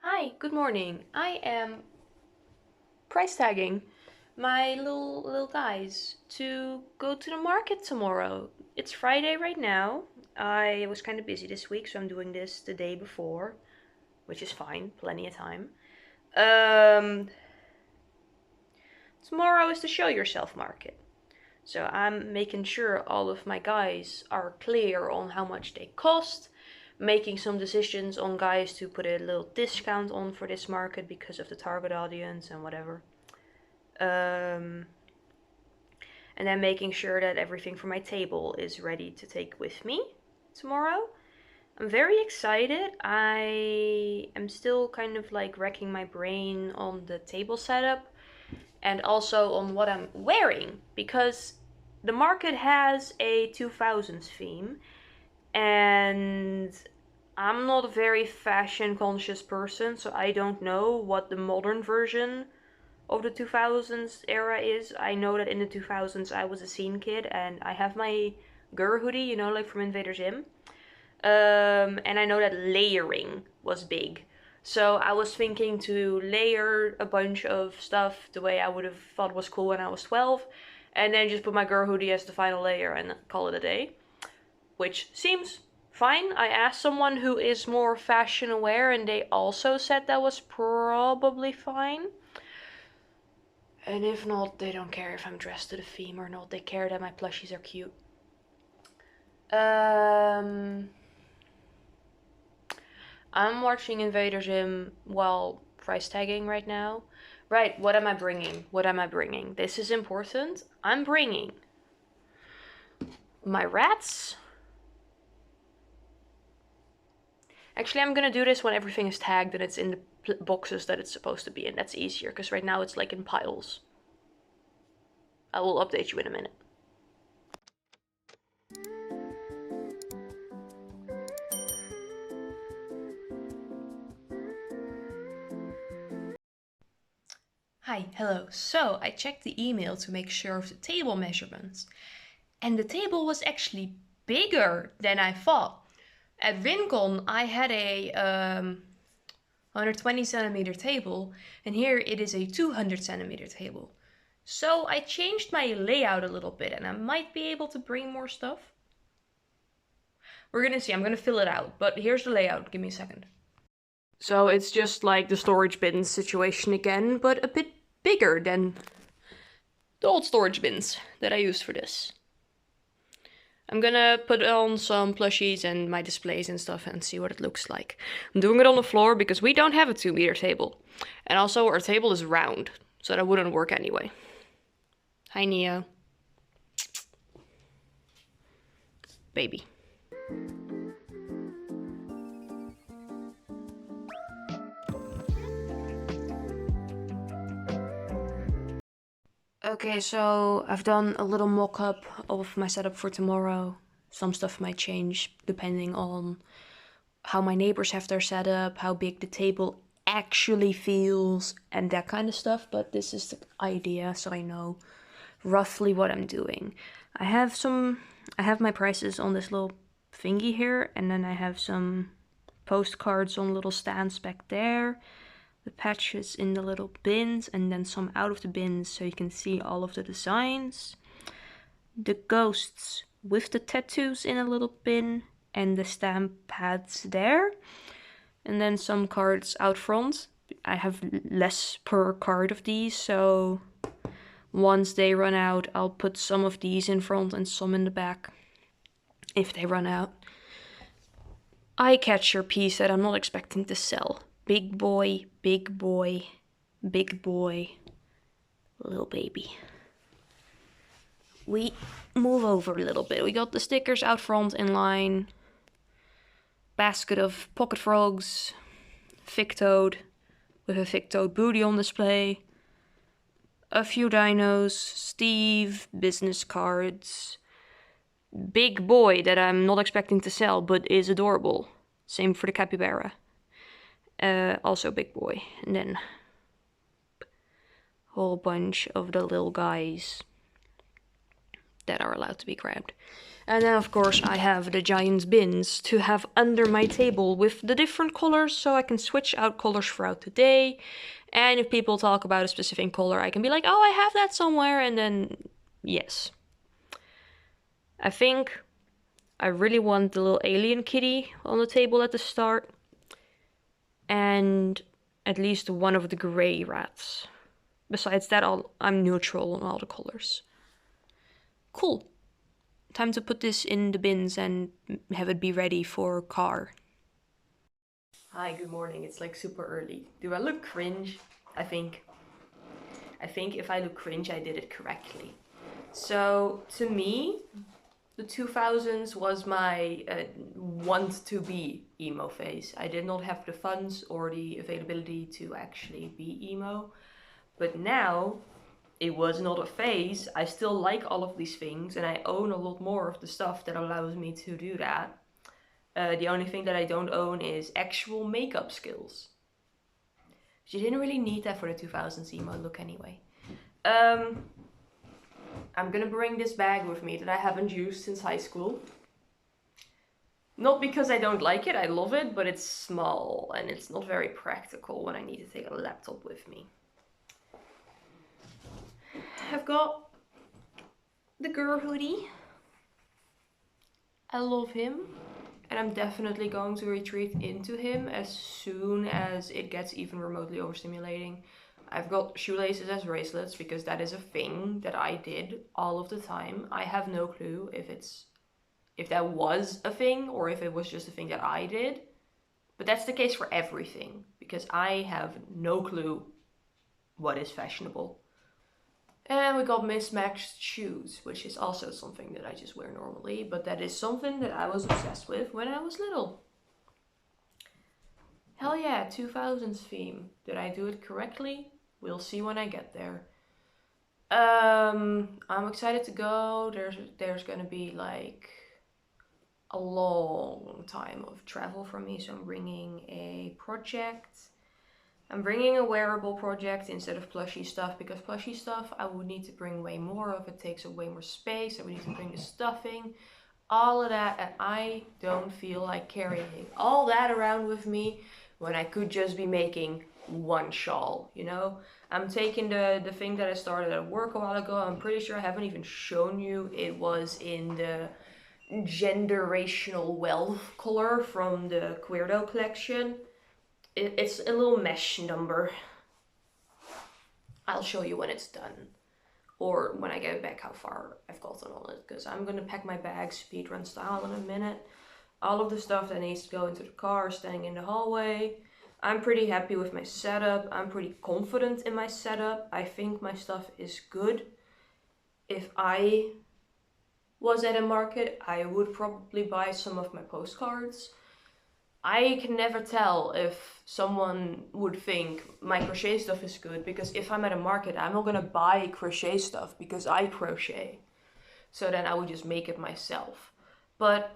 Hi, good morning. I am price tagging my little guys to go to the market tomorrow. It's Friday right now. I was kind of busy this week, so I'm doing this the day before, which is fine, plenty of time. Um, Tomorrow is the show yourself market. So I'm making sure all of my guys are clear on how much they cost, making some decisions on guys to put a little discount on for this market because of the target audience and whatever. Um, and then making sure that everything for my table is ready to take with me tomorrow. I'm very excited. I am still kind of like racking my brain on the table setup and also on what I'm wearing because the market has a 2000s theme and I'm not a very fashion conscious person, so I don't know what the modern version of the 2000s era is. I know that in the 2000s I was a scene kid and I have my Gur hoodie, like from Invader Zim. And I know that layering was big. So I was thinking to layer a bunch of stuff the way I would have thought was cool when I was 12, and then just put my Gur hoodie as the final layer and call it a day. Which seems fine. I asked someone who is more fashion aware and they also said that was probably fine. And if not, they don't care if I'm dressed to the theme or not. They care that my plushies are cute. I'm watching Invader Zim while price tagging right now. Right, what am I bringing? What am I bringing? This is important. I'm bringing my rats. Actually, I'm gonna do this when everything is tagged and it's in the boxes that it's supposed to be in. That's easier, because right now it's like in piles. I will update you in a minute. Hi, hello. So I checked the email to make sure of the table measurements. And the table was actually bigger than I thought. At VinCon, I had a 120 centimeter table, and here it is a 200 centimeter table. So I changed my layout a little bit, and I might be able to bring more stuff. We're gonna see, I'm gonna fill it out, but here's the layout, give me a second. So it's just like the storage bins situation again, but a bit bigger than the old storage bins that I used for this. I'm gonna put on some plushies and my displays and stuff and see what it looks like. I'm doing it on the floor because we don't have a 2-meter table. And also our table is round, so that wouldn't work anyway. Hi Neo. Baby. Okay, so I've done a little mock-up of my setup for tomorrow. Some stuff might change depending on how my neighbors have their setup, how big the table actually feels, and that kind of stuff. But this is the idea, so I know roughly what I'm doing. I have my prices on this little thingy here, and then I have some postcards on little stands back there, the patches in the little bins, and then some out of the bins so you can see all of the designs. The ghosts with the tattoos in a little bin, and the stamp pads there. And then some cards out front. I have less per card of these, so once they run out, I'll put some of these in front and some in the back, if they run out. Eye-catcher piece that I'm not expecting to sell. Big boy, big boy, big boy, little baby. We move over a little bit. We got the stickers out front in line. Basket of pocket frogs. Thick toad with a thick toad booty on display. A few dinos. Steve, business cards. Big boy that I'm not expecting to sell but is adorable. Same for the capybara. Also big boy. And then a whole bunch of the little guys. that are allowed to be grabbed. And then of course I have the giant bins to have under my table with the different colors, so I can switch out colors throughout the day. And if people talk about a specific color, I can be like, oh, I have that somewhere, and then yes. I think I really want the little alien kitty on the table at the start. And at least one of the gray rats. Besides that, I'm neutral on all the colors. Cool. Time to put this in the bins and have it be ready for car. Hi, good morning. It's like super early. Do I look cringe? I think if I look cringe, I did it correctly. So to me, the 2000s was my want to be emo phase. I did not have the funds or the availability to actually be emo. But now, it was not a phase. I still like all of these things and I own a lot more of the stuff that allows me to do that. The only thing that I don't own is actual makeup skills. But you didn't really need that for the 2000s emo look anyway. I'm gonna bring this bag with me that I haven't used since high school. Not because I don't like it, I love it, but it's small and it's not very practical when I need to take a laptop with me. I've got the girl hoodie. I love him. And I'm definitely going to retreat into him as soon as it gets even remotely overstimulating. I've got shoelaces as bracelets because that is a thing that I did all of the time. I have no clue if that was a thing or if it was just a thing that I did. But that's the case for everything because I have no clue what is fashionable. And we got mismatched shoes, which is also something that I just wear normally, but that is something that I was obsessed with when I was little. Hell yeah, 2000s theme. Did I do it correctly? We'll see when I get there. I'm excited to go. There's gonna be like a long time of travel for me, so I'm bringing a project. I'm bringing a wearable project instead of plushy stuff because plushy stuff I would need to bring way more of. It takes up way more space. I would need to bring the stuffing, all of that, and I don't feel like carrying all that around with me when I could just be making one shawl, you know? I'm taking the thing that I started at work a while ago. I'm pretty sure I haven't even shown you. It was in the generational wealth color from the Queerdo collection. It's a little mesh number. I'll show you when it's done. Or when I get back how far I've gotten on it. Because I'm going to pack my bag speedrun style in a minute. All of the stuff that needs to go into the car standing in the hallway. I'm pretty happy with my setup. I'm pretty confident in my setup. I think my stuff is good. If I was at a market, I would probably buy some of my postcards. I can never tell if someone would think my crochet stuff is good, because if I'm at a market, I'm not gonna buy crochet stuff because I crochet. So then I would just make it myself. But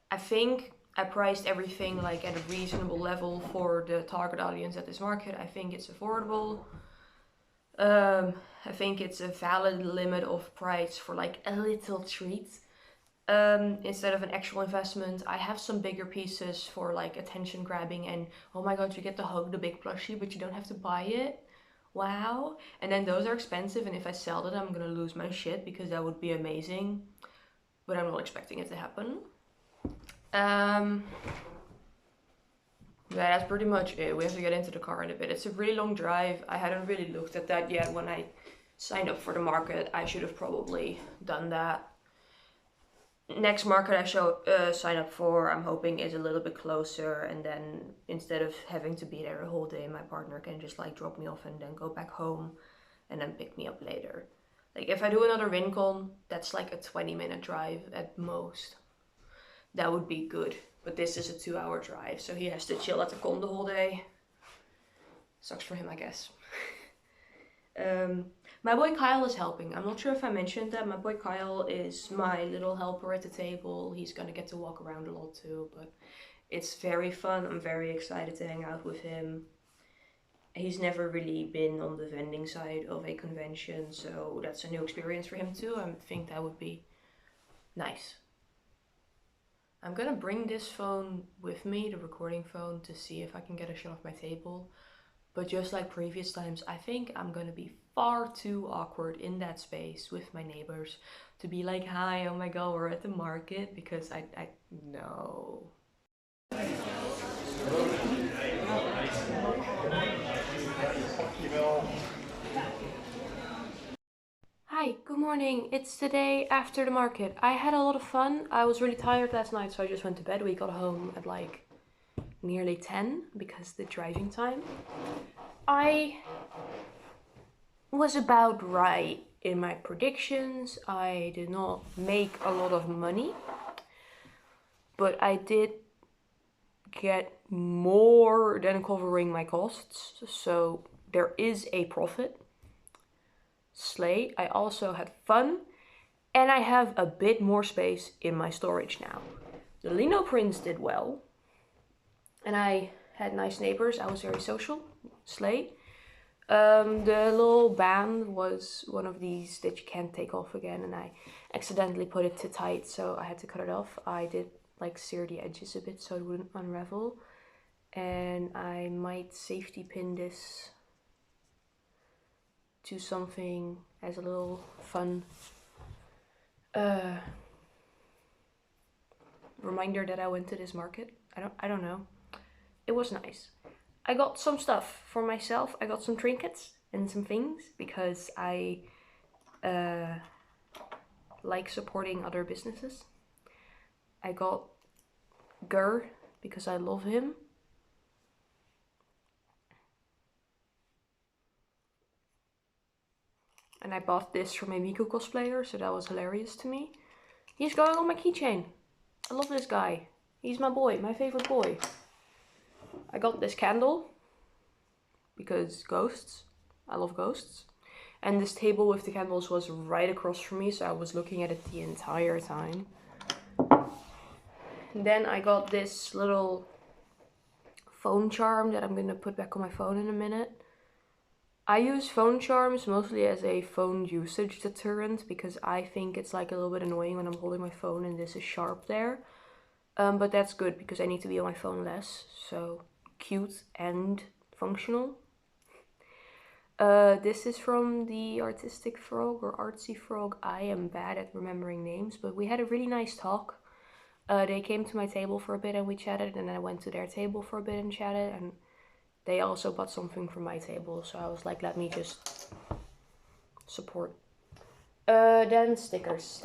I think I priced everything like at a reasonable level for the target audience at this market. I think it's affordable. I think it's a valid limit of price for like a little treat. Instead of an actual investment. I have some bigger pieces for like attention grabbing and oh my god, you get to hug the big plushie but you don't have to buy it. Wow. And then those are expensive, and if I sell it I'm gonna lose my shit because that would be amazing. But I'm not expecting it to happen. Yeah, that's pretty much it. We have to get into the car in a bit. It's a really long drive. I hadn't really looked at that yet when I signed up for the market. I should have probably done that. Next market I sign up for, I'm hoping is a little bit closer, and then instead of having to be there a whole day, my partner can just like drop me off and then go back home and then pick me up later. Like if I do another Rincon, that's like a 20-minute drive at most. That would be good, but this is a 2-hour drive, so he has to chill at the con the whole day. Sucks for him, I guess. My boy Kyle is helping. I'm not sure if I mentioned that. My boy Kyle is my little helper at the table. He's gonna get to walk around a lot too, but it's very fun. I'm very excited to hang out with him. He's never really been on the vending side of a convention, so that's a new experience for him too. I think that would be Nice. I'm gonna bring this phone with me, the recording phone, to see if I can get a shot of my table. But just like previous times, I think I'm gonna be far too awkward in that space with my neighbors to be like, hi, oh my god, we're at the market, because no. Hi, good morning. It's the day after the market. I had a lot of fun. I was really tired last night, so I just went to bed. We got home at like nearly 10 because the driving time. I was about right in my predictions. I did not make a lot of money, but I did get more than covering my costs, so there is a profit. Slay. I also had fun, and I have a bit more space in my storage now. The lino prints did well, and I had nice neighbors. I was very social. Slay. The little band was one of these that you can't take off again, and I accidentally put it too tight, so I had to cut it off. I did like sear the edges a bit so it wouldn't unravel, and I might safety pin this to something as a little fun reminder that I went to this market. I don't know. It was nice. I got some stuff for myself. I got some trinkets and some things because I like supporting other businesses. I got Gur because I love him. And I bought this from a Miku cosplayer, so that was hilarious to me. He's going on my keychain. I love this guy. He's my boy, my favorite boy. I got this candle because ghosts. I love ghosts. And this table with the candles was right across from me, so I was looking at it the entire time. And then I got this little phone charm that I'm gonna put back on my phone in a minute. I use phone charms mostly as a phone usage deterrent because I think it's like a little bit annoying when I'm holding my phone and this is sharp there. But that's good because I need to be on my phone less. So cute and functional. This is from the Artistic Frog or Artsy Frog. I am bad at remembering names, but we had a really nice talk. They came to my table for a bit and we chatted, and then I went to their table for a bit and chatted, and they also bought something from my table, so I was like, let me just support. Then stickers.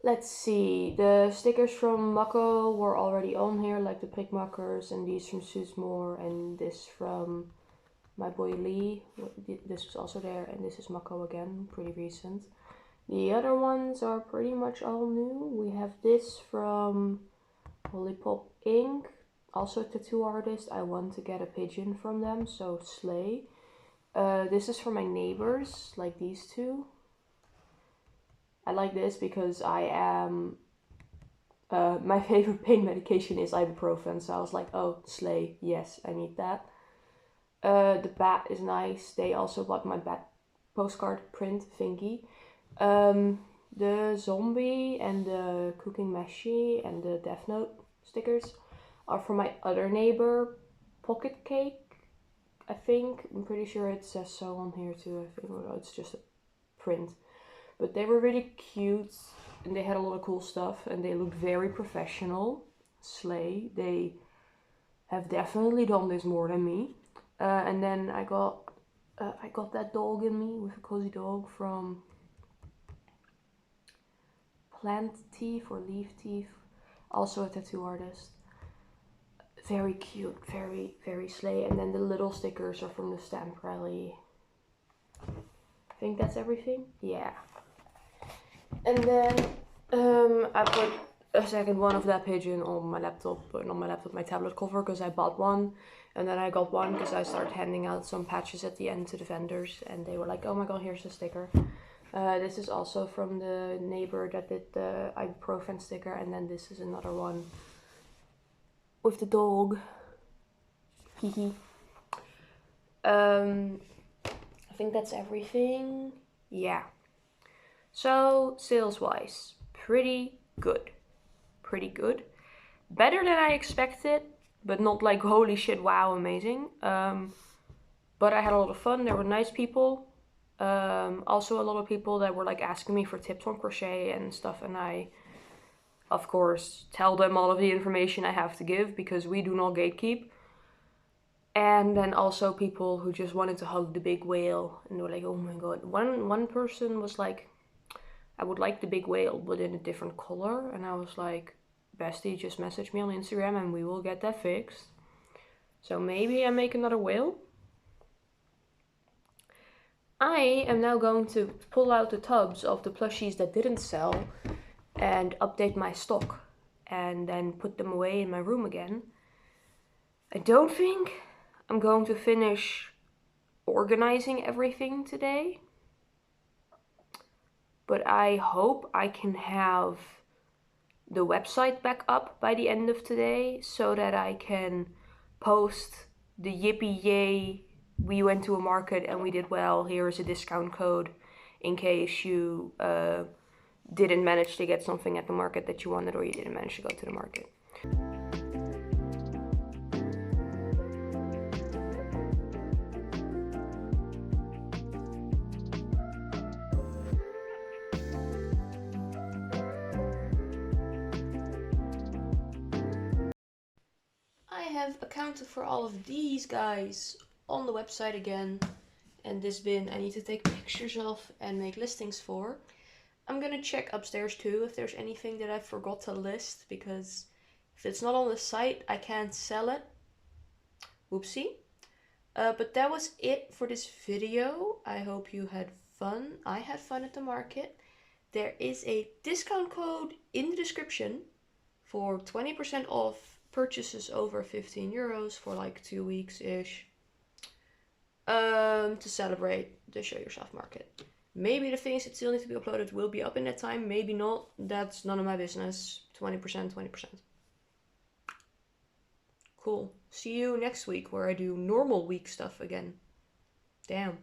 Let's see, the stickers from Mako were already on here, like the prick markers, and these from Susmore, and this from my boy Lee. This was also there, and this is Mako again, pretty recent. The other ones are pretty much all new. We have this from Lollipop Ink, also a tattoo artist. I want to get a pigeon from them, so slay. This is for my neighbors, like these two. I like this because I am, my favorite pain medication is ibuprofen, so I was like, oh, slay, yes, I need that. The bat is nice. They also bought my bat postcard print thingy. The zombie and the cooking meshi and the Death Note stickers are from my other neighbor, Pocket Cake, I think. I'm pretty sure it says so on here too. I think it's just a print. But they were really cute and they had a lot of cool stuff and they looked very professional. Slay. They have definitely done this more than me. And then I got that dog in me with a cozy dog from Plant Teeth or Leaf Teeth, also a tattoo artist. Very cute, very, very slay. And then the little stickers are from the stamp rally. I think that's everything. Yeah. And then I put a second one of that pigeon on my laptop, but not my laptop, my tablet cover, because I bought one. And then I got one because I started handing out some patches at the end to the vendors, and they were like, oh my god, here's a sticker. This is also from the neighbor that did the ibuprofen sticker, and then this is another one with the dog. Hehe. I think that's everything. Yeah. So sales wise, pretty good. Pretty good. Better than I expected, but not like holy shit, wow, amazing. But I had a lot of fun. There were nice people. Also a lot of people that were like asking me for tips on crochet and stuff, and I of course tell them all of the information I have to give because we do not gatekeep. And then also people who just wanted to hug the big whale, and they were like, oh my god. One person was like, I would like the big whale but in a different color, and I was like, bestie, just message me on Instagram and we will get that fixed. So maybe I make another whale. I am now going to pull out the tubs of the plushies that didn't sell and update my stock and then put them away in my room again. I don't think I'm going to finish organizing everything today, but I hope I can have the website back up by the end of today so that I can post the yippee yay, we went to a market and we did well, here is a discount code in case you didn't manage to get something at the market that you wanted, or you didn't manage to go to the market. I have accounted for all of these guys on the website again, and this bin I need to take pictures of and make listings for. I'm gonna check upstairs too if there's anything that I forgot to list, because if it's not on the site I can't sell it. Whoopsie. But that was it for this video. I hope you had fun. I had fun at the market. There is a discount code in the description for 20% off purchases over 15 euros for like 2 weeks-ish. To celebrate the Show Yourself market. Maybe the things that still need to be uploaded will be up in that time, maybe not. That's none of my business. 20%, 20%. Cool. See you next week where I do normal week stuff again. Damn.